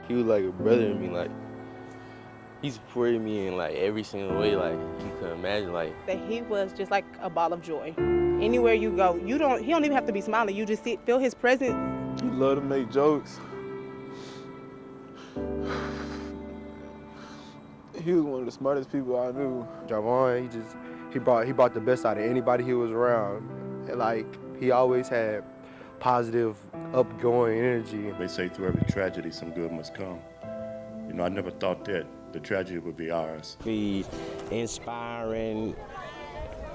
He was like a brother to me, like, he supported me in like every single way, like you could imagine, like. That he was just like a ball of joy. Anywhere you go, he don't even have to be smiling, you just feel his presence. He loved to make jokes. He was one of the smartest people I knew. Jarvon, he brought the best out of anybody he was around. And like, he always had positive, upgoing energy. They say through every tragedy, some good must come. You know, I never thought that the tragedy would be ours. He's inspiring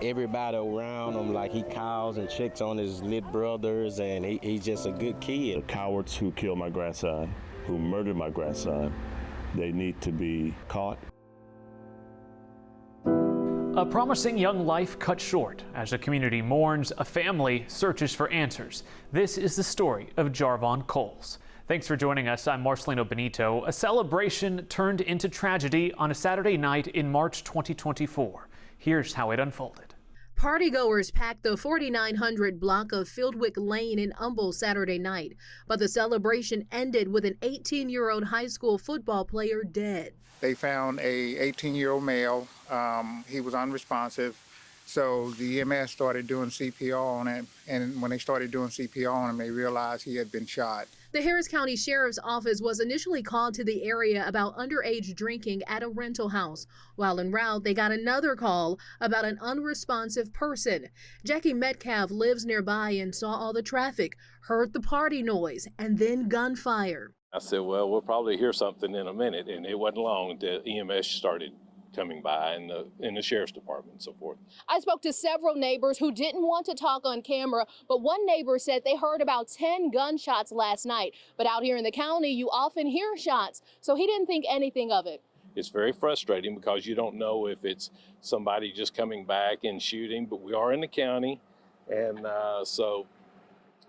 everybody around him, like he calls and checks on his little brothers, and he's just a good kid. The cowards who killed my grandson, who murdered my grandson, they need to be caught. A promising young life cut short. As a community mourns, a family searches for answers. This is the story of Jarvon Coles. Thanks for joining us. I'm Marcelino Benito. A celebration turned into tragedy on a Saturday night in March 2024. Here's how it unfolded. Partygoers packed the 4900 block of Fieldwick Lane in Humble Saturday night, but the celebration ended with an 18-year-old high school football player dead. They found a 18-year-old male. He was unresponsive, so the EMS started doing CPR on him, and when they started doing CPR on him, they realized he had been shot. The Harris County Sheriff's Office was initially called to the area about underage drinking at a rental house. While en route, they got another call about an unresponsive person. Jackie Metcalf lives nearby and saw all the traffic, heard the party noise, and then gunfire. I said, well, we'll probably hear something in a minute, and it wasn't long that EMS started coming by in the sheriff's department and so forth. I spoke to several neighbors who didn't want to talk on camera, but one neighbor said they heard about 10 gunshots last night. But out here in the county, you often hear shots, so he didn't think anything of it. It's very frustrating because you don't know if it's somebody just coming back and shooting, but we are in the county, and so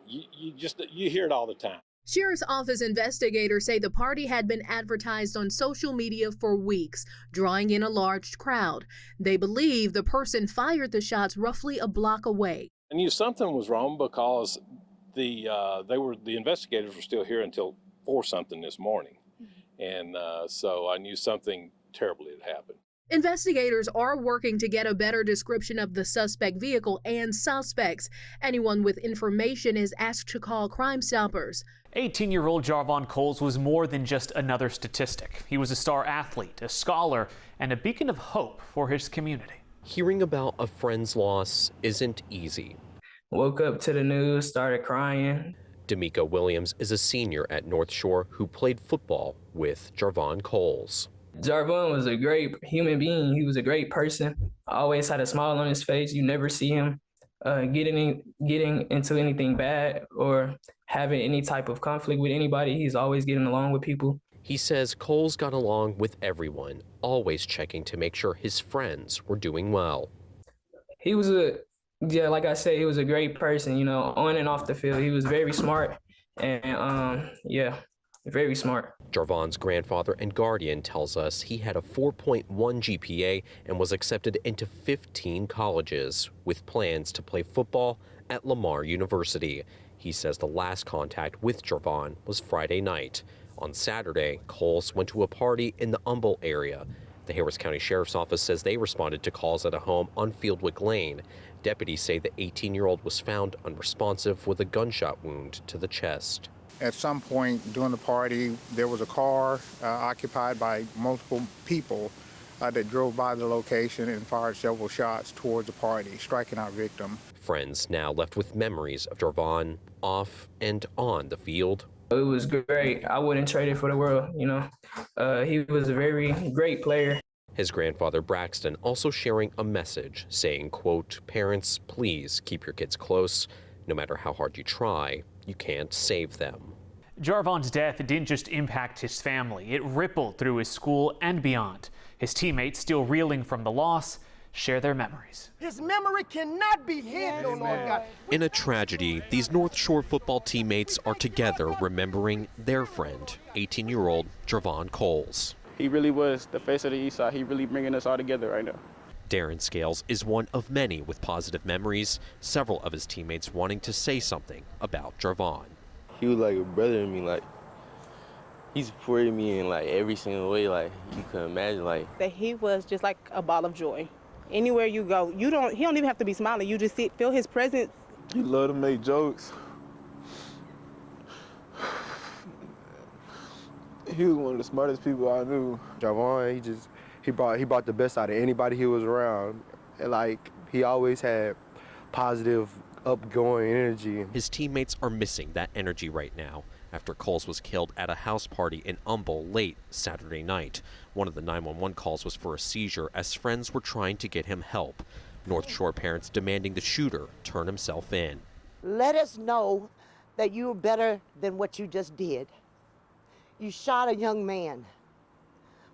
you hear it all the time. Sheriff's Office investigators say the party had been advertised on social media for weeks, drawing in a large crowd. They believe the person fired the shots roughly a block away. I knew something was wrong because the investigators were still here until 4-something this morning, and so I knew something terribly had happened. Investigators are working to get a better description of the suspect vehicle and suspects. Anyone with information is asked to call Crime Stoppers. 18-year-old Jarvon Coles was more than just another statistic. He was a star athlete, a scholar, and a beacon of hope for his community. Hearing about a friend's loss isn't easy. Woke up to the news, started crying. D'Amico Williams is a senior at North Shore who played football with Jarvon Coles. Jarvon was a great human being. He was a great person. Always had a smile on his face. You never see him getting into anything bad or having any type of conflict with anybody. He's always getting along with people. He says Coles got along with everyone, always checking to make sure his friends were doing well. He was like I said, he was a great person, you know, on and off the field. He was very smart and very smart. Jarvon's grandfather and guardian tells us he had a 4.1 GPA and was accepted into 15 colleges with plans to play football at Lamar University. He says the last contact with Jarvon was Friday night. On Saturday, Coles went to a party in the Humble area. The Harris County Sheriff's Office says they responded to calls at a home on Fieldwick Lane. Deputies say the 18-year-old was found unresponsive with a gunshot wound to the chest. At some point during the party, there was a car occupied by multiple people that drove by the location and fired several shots towards the party, striking our victim. Friends now left with memories of Jarvon off and on the field. It was great. I wouldn't trade it for the world, you know. He was a very great player. His grandfather Braxton also sharing a message saying, quote, "Parents, please keep your kids close. No matter how hard you try, you can't save them." Jarvon's death didn't just impact his family, it rippled through his school and beyond. His teammates, still reeling from the loss, share their memories. His memory cannot be hidden, oh Lord God. In a tragedy, these North Shore football teammates are together remembering their friend, 18-year-old Jarvon Coles. He really was the face of the East Side. He really bringing us all together right now. Darren Scales is one of many with positive memories, several of his teammates wanting to say something about Jarvon. He was like a brother to me, like he supported me in like every single way like you could imagine. Like That he was just like a ball of joy. Anywhere you go, he don't even have to be smiling. You just feel his presence. He loved to make jokes. He was one of the smartest people I knew. Jarvon, he brought the best out of anybody he was around. And like he always had positive, upgoing energy. His teammates are missing that energy right now after Coles was killed at a house party in Humble late Saturday night. One of the 911 calls was for a seizure as friends were trying to get him help. North Shore parents demanding the shooter turn himself in. Let us know that you're better than what you just did. You shot a young man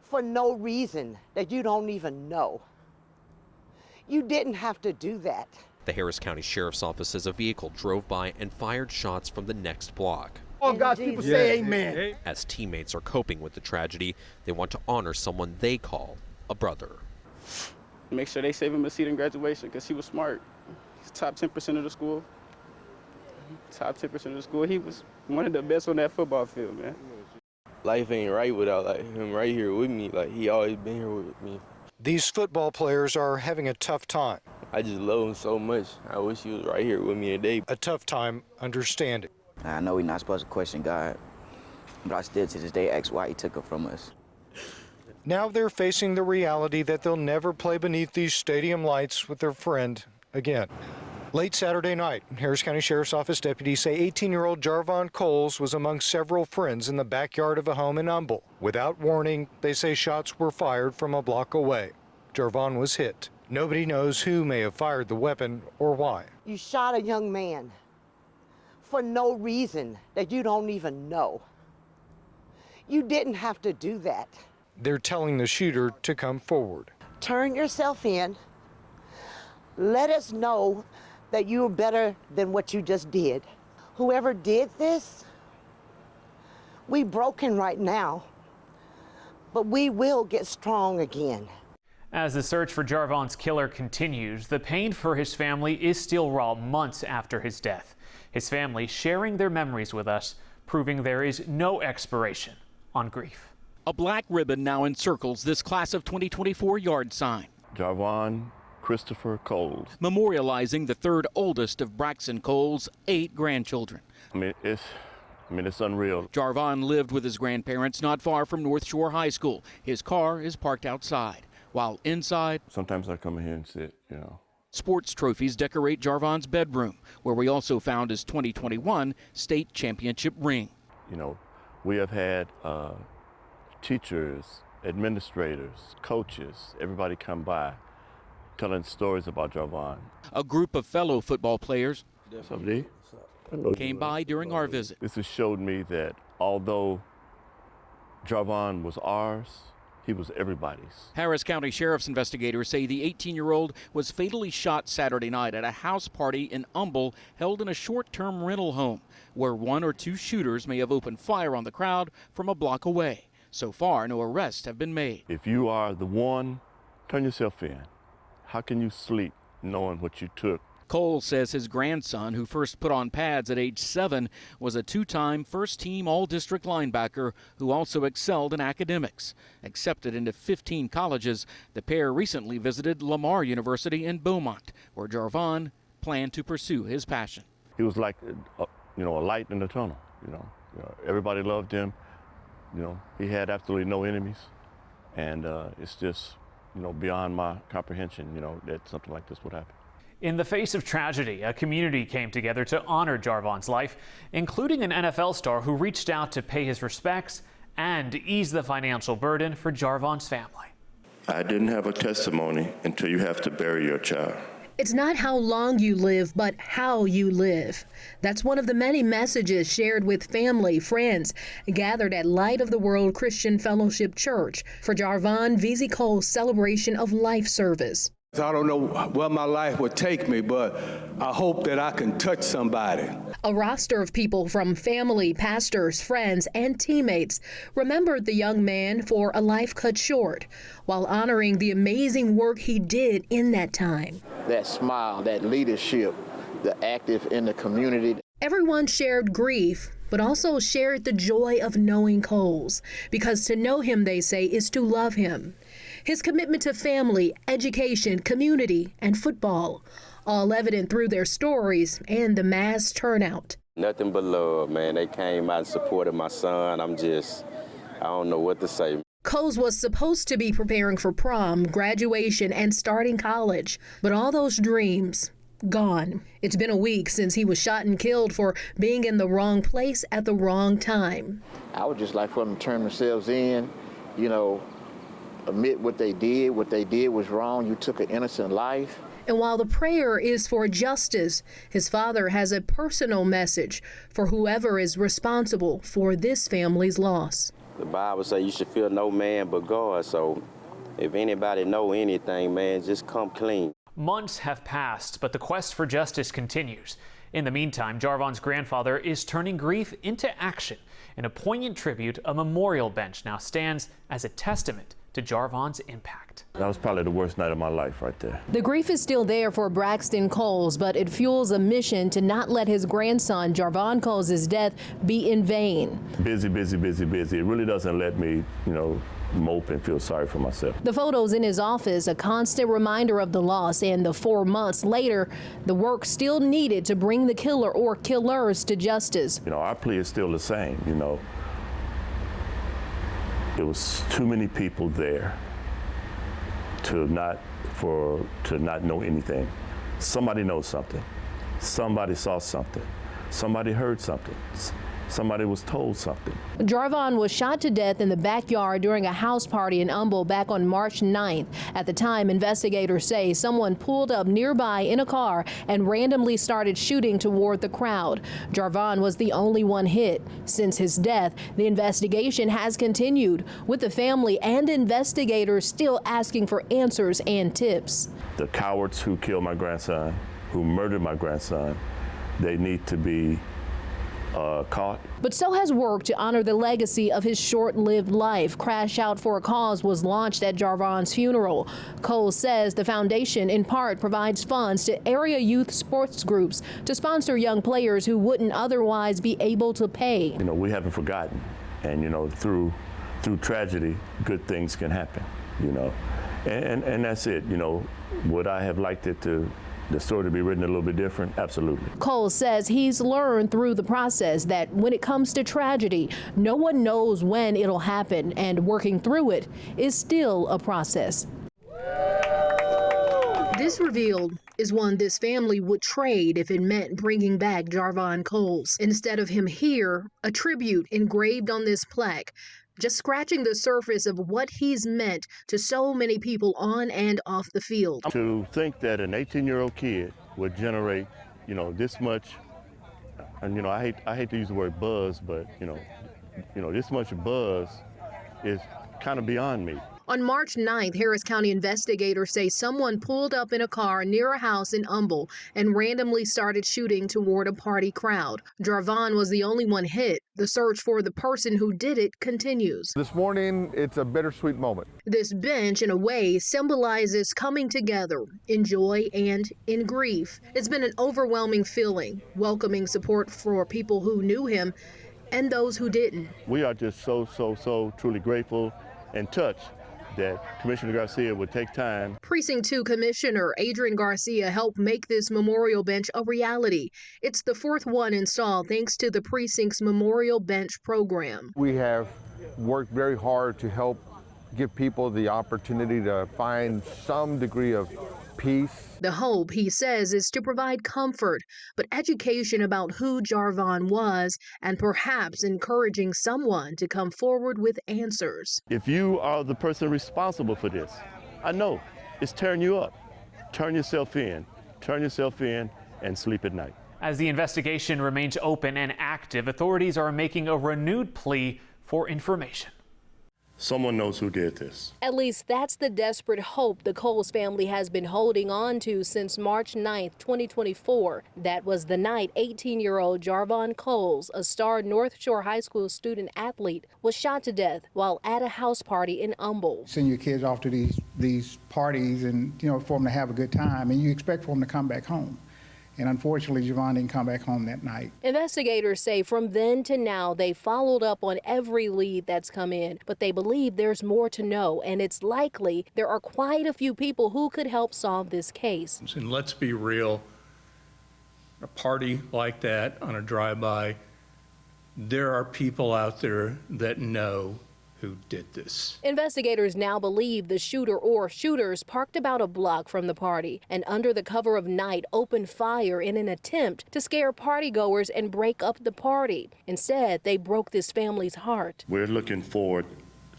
for no reason that you don't even know. You didn't have to do that. The Harris County Sheriff's Office says a vehicle drove by and fired shots from the next block. All God's people say amen. As teammates are coping with the tragedy, they want to honor someone they call a brother. Make sure they save him a seat in graduation because he was smart. He's top 10% of the school. Top 10% of the school. He was one of the best on that football field, man. life ain't right without like him right here with me. Like he always been here with me. These football players are having a tough time. I just love him so much. I wish he was right here with me today. A tough time understanding. I know we're not supposed to question God, but I still to this day ask why he took her from us. Now they're facing the reality that they'll never play beneath these stadium lights with their friend again. Late Saturday night, Harris County Sheriff's Office deputies say 18-year-old Jarvon Coles was among several friends in the backyard of a home in Humble. Without warning, they say shots were fired from a block away. Jarvon was hit. Nobody knows who may have fired the weapon or why. You shot a young man for no reason that you don't even know. You didn't have to do that. They're telling the shooter to come forward. Turn yourself in. Let us know that you're better than what you just did. Whoever did this, we broken right now, but we will get strong again. As the search for Jarvon's killer continues, the pain for his family is still raw months after his death. His family sharing their memories with us, proving there is no expiration on grief. A black ribbon now encircles this class of 2024 yard sign. Jarvon Christopher Coles. Memorializing the third oldest of Braxton Coles' 8 grandchildren. I mean, it's unreal. Jarvon lived with his grandparents not far from North Shore High School. His car is parked outside, while inside, sometimes I come in here and sit, you know. Sports trophies decorate Jarvon's bedroom, where we also found his 2021 state championship ring. You know, we have had teachers, administrators, coaches, everybody come by telling stories about Jarvon. A group of fellow football players What's up, D? came by during our visit. This has showed me that although Jarvon was ours, he was everybody's. Harris County Sheriff's investigators say the 18-year-old was fatally shot Saturday night at a house party in Humble held in a short-term rental home, where 1 or 2 shooters may have opened fire on the crowd from a block away. So far, no arrests have been made. If you are the one, turn yourself in. How can you sleep knowing what you took? Cole says his grandson, who first put on pads at age 7, was a 2-time first-team All-District linebacker who also excelled in academics. Accepted into 15 colleges, the pair recently visited Lamar University in Beaumont, where Jarvon planned to pursue his passion. He was like, a light in the tunnel. You know, everybody loved him. You know, he had absolutely no enemies, and it's just, beyond my comprehension, that something like this would happen. In the face of tragedy, a community came together to honor Jarvon's life, including an NFL star who reached out to pay his respects and ease the financial burden for Jarvon's family. I didn't have a testimony until you have to bury your child. It's not how long you live, but how you live. That's one of the many messages shared with family, friends, gathered at Light of the World Christian Fellowship Church for Jarvon V.Z. Coles' celebration of life service. I don't know where my life would take me, but I hope that I can touch somebody. A roster of people from family, pastors, friends, and teammates remembered the young man for a life cut short, while honoring the amazing work he did in that time. That smile, that leadership, the active in the community. Everyone shared grief, but also shared the joy of knowing Coles, because to know him, they say, is to love him. His commitment to family, education, community, and football, all evident through their stories and the mass turnout. Nothing but love, man. They came out and supported my son. I don't know what to say. Coles was supposed to be preparing for prom, graduation, and starting college, but all those dreams, gone. It's been a week since he was shot and killed for being in the wrong place at the wrong time. I would just like for them to turn themselves in, admit what they did. What they did was wrong. You took an innocent life. And while the prayer is for justice, his father has a personal message for whoever is responsible for this family's loss. The Bible says you should fear no man but God, so if anybody know anything, man, just come clean. Months have passed, but the quest for justice continues. In the meantime, Jarvon's grandfather is turning grief into action. In a poignant tribute, a memorial bench now stands as a testament to Jarvon's impact. That was probably the worst night of my life right there. The grief is still there for Braxton Coles, but it fuels a mission to not let his grandson Jarvon Coles' death be in vain. Busy, busy, busy, busy. It really doesn't let me, mope and feel sorry for myself. The photos in his office, a constant reminder of the loss, and the 4 months later, the work still needed to bring the killer or killers to justice. Our plea is still the same, There was too many people there to not know anything. Somebody knows something. Somebody saw something. Somebody heard something. Somebody was told something. Jarvon was shot to death in the backyard during a house party in Humble back on March 9th. At the time, investigators say someone pulled up nearby in a car and randomly started shooting toward the crowd. Jarvon was the only one hit. Since his death, the investigation has continued, with the family and investigators still asking for answers and tips. The cowards who killed my grandson, who murdered my grandson, they need to be caught. But so has work to honor the legacy of his short-lived life. Crash Out for a Cause was launched at Jarvon's funeral. Coles says the foundation in part provides funds to area youth sports groups to sponsor young players who wouldn't otherwise be able to pay. We haven't forgotten, and through tragedy, good things can happen. And that's it. Would I have liked the story to be written a little bit different? Absolutely. Coles says he's learned through the process that when it comes to tragedy, no one knows when it'll happen, and working through it is still a process. This revealed is one this family would trade if it meant bringing back Jarvon Coles. Instead of him here, a tribute engraved on this plaque, just scratching the surface of what he's meant to so many people on and off the field. To think that an 18-year-old kid would generate, this much, and I hate to use the word buzz, but this much buzz is kind of beyond me. On March 9th, Harris County investigators say someone pulled up in a car near a house in Humble and randomly started shooting toward a party crowd. Jarvon was the only one hit. The search for the person who did it continues. This morning, it's a bittersweet moment. This bench, in a way, symbolizes coming together in joy and in grief. It's been an overwhelming feeling, welcoming support for people who knew him and those who didn't. We are just so truly grateful and touched that Commissioner Garcia would take time. Precinct 2 Commissioner Adrian Garcia helped make this memorial bench a reality. It's the 4th one installed thanks to the precinct's Memorial Bench program. We have worked very hard to help give people the opportunity to find some degree of peace. The hope, he says, is to provide comfort, but education about who Jarvon was and perhaps encouraging someone to come forward with answers. If you are the person responsible for this, I know it's tearing you up. Turn yourself in and sleep at night. As the investigation remains open and active, authorities are making a renewed plea for information. Someone knows who did this. At least that's the desperate hope the Coles family has been holding on to since March 9th, 2024. That was the night 18-year-old Jarvon Coles, a star North Shore High School student athlete, was shot to death while at a house party in Humble. Send your kids off to these parties and, for them to have a good time, and you expect for them to come back home. And unfortunately, Jarvon didn't come back home that night. Investigators say from then to now, they followed up on every lead that's come in, but they believe there's more to know, and it's likely there are quite a few people who could help solve this case. And let's be real, a party like that on a drive-by, there are people out there that know who did this. Investigators now believe the shooter or shooters parked about a block from the party and under the cover of night opened fire in an attempt to scare partygoers and break up the party. Instead, they broke this family's heart. We're looking forward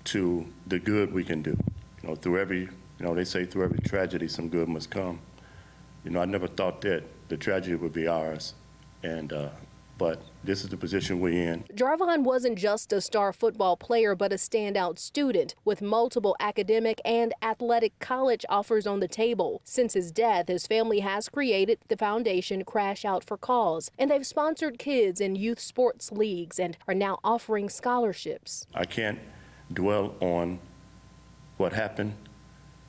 to the good we can do. You know, through every, they say through every tragedy, some good must come. I never thought that the tragedy would be ours, but this is the position we're in. Jarvon wasn't just a star football player, but a standout student with multiple academic and athletic college offers on the table. Since his death, his family has created the foundation Crash Out for Cause, and they've sponsored kids in youth sports leagues and are now offering scholarships. I can't dwell on what happened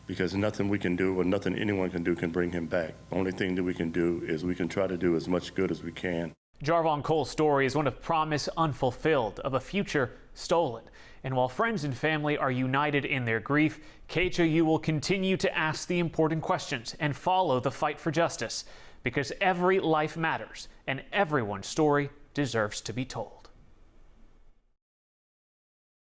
because nothing we can do or nothing anyone can do can bring him back. The only thing that we can do is we can try to do as much good as we can. Jarvon Coles' story is one of promise unfulfilled, of a future stolen. And while friends and family are united in their grief, KHOU will continue to ask the important questions and follow the fight for justice, because every life matters and everyone's story deserves to be told.